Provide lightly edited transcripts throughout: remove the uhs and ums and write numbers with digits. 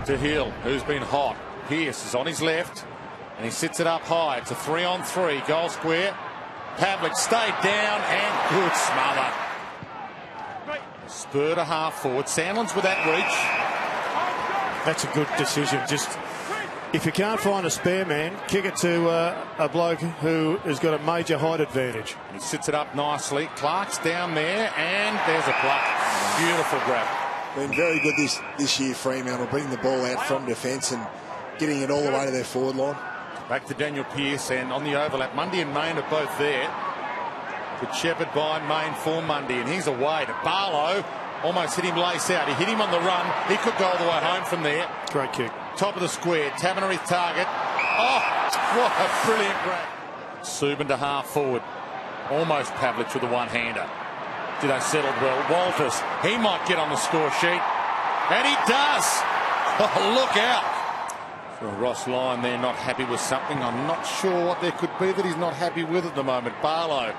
to Hill, who's been hot. Pearce is on his left, and he sits it up high. It's a 3-on-3, goal square. Pavlich stayed down, and good smother. Spur to half forward. Sandlin's with that reach. That's a good decision. Just if you can't find a spare man, kick it to a bloke who has got a major height advantage. He sits it up nicely. Clark's down there, and there's a pluck. Beautiful grab. Been very good this year, Fremantle, bringing the ball out from defence and getting it all the way to their forward line. Back to Daniel Pearce, and on the overlap, Mundy and Mayne are both there. Good shepherd by Mayne for Mundy, and he's away to Barlow. Almost hit him lace out. He hit him on the run. He could go all the way home from there. Great kick. Top of the square. Taberner his target. Oh, what a brilliant grab. Subin to half forward. Almost Pavlich with a one-hander. They settled well. Walters, he might get on the score sheet. And he does. Oh, look out. So Ross Lyon there not happy with something. I'm not sure what there could be that he's not happy with at the moment. Barlow.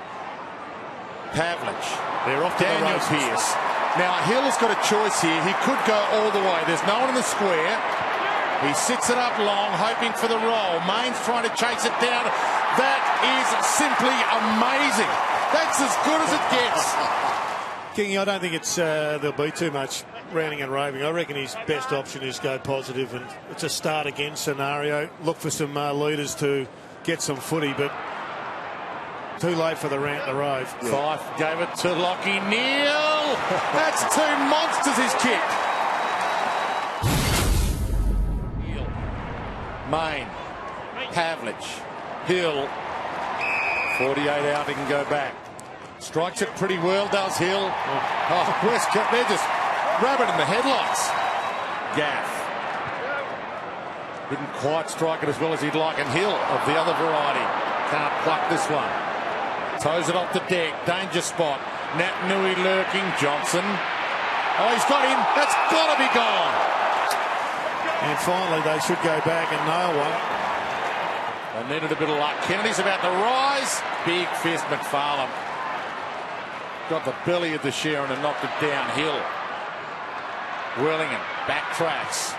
Pavlich. They're off to Daniel the Pearce. Now, Hill has got a choice here. He could go all the way. There's no one in the square. He sits it up long, hoping for the roll. Mayne's trying to chase it down. That is simply amazing. That's as good as it gets. Kingy, I don't think there'll be too much rounding and raving. I reckon his best option is go positive, and it's a start again scenario. Look for some leaders to get some footy, but too late for the rant and the rave. Yeah. Fife gave it to Lockie Neal. That's two monsters he's kicked. Mayne, Pavlich, Hill. 48 out, he can go back. Strikes it pretty well, does Hill. Oh, Westcott, they're just rabbit in the headlights. Gaff. Didn't quite strike it as well as he'd like, and Hill of the other variety can't pluck this one. Toes it off the deck. Danger spot. Nat Nui lurking. Johnson. Oh, he's got him. That's got to be gone. And finally, they should go back and nail one. They needed a bit of luck. Kennedy's about to rise. Big fist, McFarlane. Got the belly of the Sharon and knocked it downhill. Whirlingham backtracks.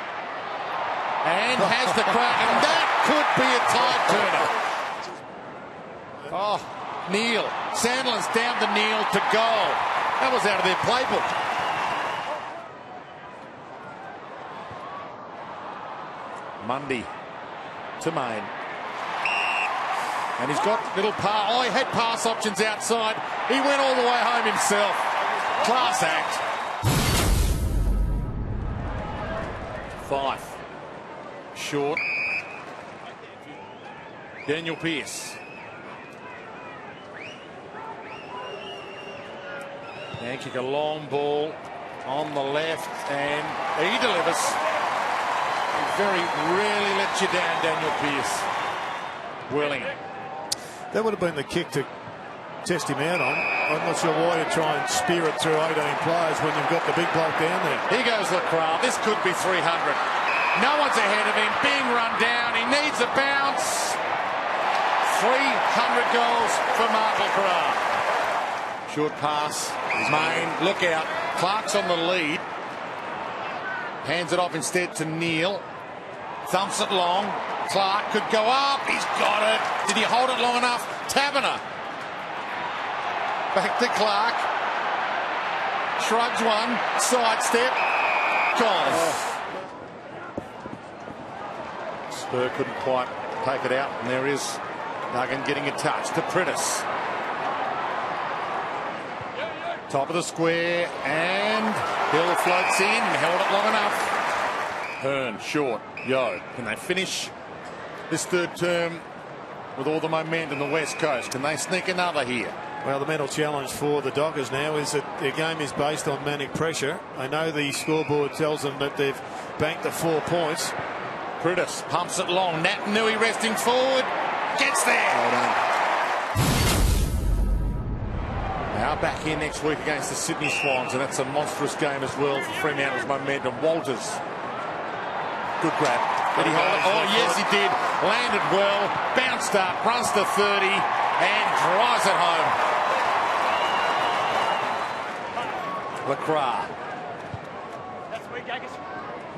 And has the crack. And that could be a tide turner. Oh. Neal. Sandlin's down to Neal to goal. That was out of their playbook. Mundy to Mayne. And he's got little pass. Oh, he had pass options outside. He went all the way home himself. Class act. Fife. Short. Daniel Pearce. And kick a long ball on the left, and he delivers. He very rarely lets you down, Daniel Pearce. Whirlingham. That would have been the kick to test him out on. I'm not sure why you try and spear it through 18 players when you've got the big bloke down there. Here goes LaCroix. This could be 300. No one's ahead of him. Being run down. He needs a bounce. 300 goals for Mark LaCroix. Short pass. Mayne, look out. Clark's on the lead. Hands it off instead to Neal. Thumps it long. Clark could go up. He's got it. Did he hold it long enough? Taberner. Back to Clark. Shrugs one. Sidestep. Gone. Spur couldn't quite take it out. And there is Duggan getting a touch to Prentice. Top of the square, and Hill floats in, held it long enough. Hearn, short, Yo. Can they finish this third term with all the momentum on the West Coast? Can they sneak another here? Well, the mental challenge for the Dockers now is that their game is based on manic pressure. I know the scoreboard tells them that they've banked the 4 points. Prentice pumps it long. Nat Nui resting forward. Gets there. Well done. Now back here next week against the Sydney Swans, and that's a monstrous game as well for Fremantle's momentum. Walters. Good grab. Did he hold it? Oh, yes, he did. Landed well. Bounced up. Runs to 30 and drives it home. LaCroix.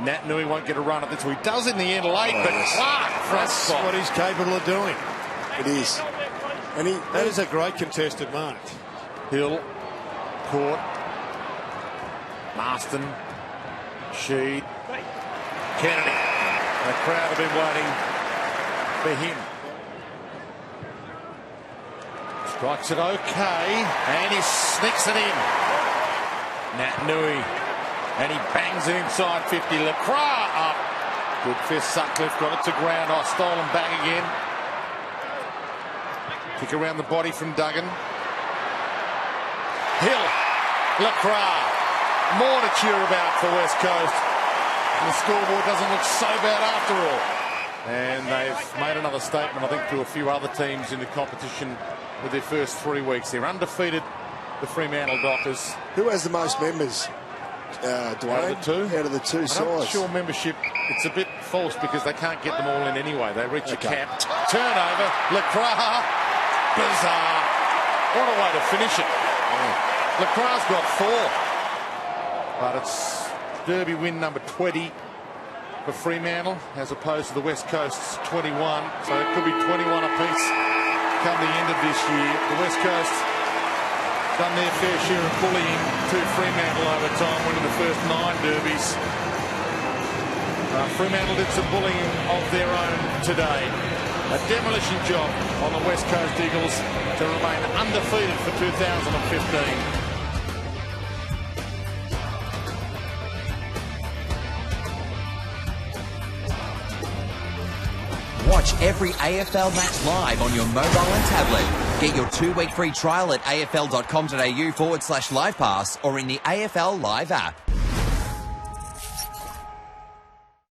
Nat Nui won't get a run at this. He does in the end late, but Clark front That's spot. what he's capable of doing. It is. And That is a great contested mark. Hill, Court, Marston, Sheed, Kennedy. The crowd have been waiting for him. Strikes it okay, and he sneaks it in. Nat Nui, and he bangs it inside 50. Lacroix up. Good fist. Sutcliffe got it to ground. Stolen back again. Kick around the body from Duggan. Hill, Lacroix. More to cheer about for West Coast. And the scoreboard doesn't look so bad after all. And they've made another statement, I think, to a few other teams in the competition with their first 3 weeks. They're undefeated, the Fremantle Dockers. who has the most members, Dwayne? Out of the two? Out of the two sides. I'm not sure membership, it's a bit false because they can't get them all in anyway. They reach a cap. Turnover, Lacroix. Bizarre. What a way to finish it. Lacroix's got 4. But it's Derby win number 20 for Fremantle as opposed to the West Coast's 21. So it could be 21 apiece come the end of this year. The West Coast done their fair share of bullying to Fremantle over time, winning the first 9 derbies. Fremantle did some bullying of their own today. A demolition job on the West Coast Eagles to remain undefeated for 2015. Watch every AFL match live on your mobile and tablet. Get your 2-week free trial at afl.com.au/livepass or in the AFL Live app.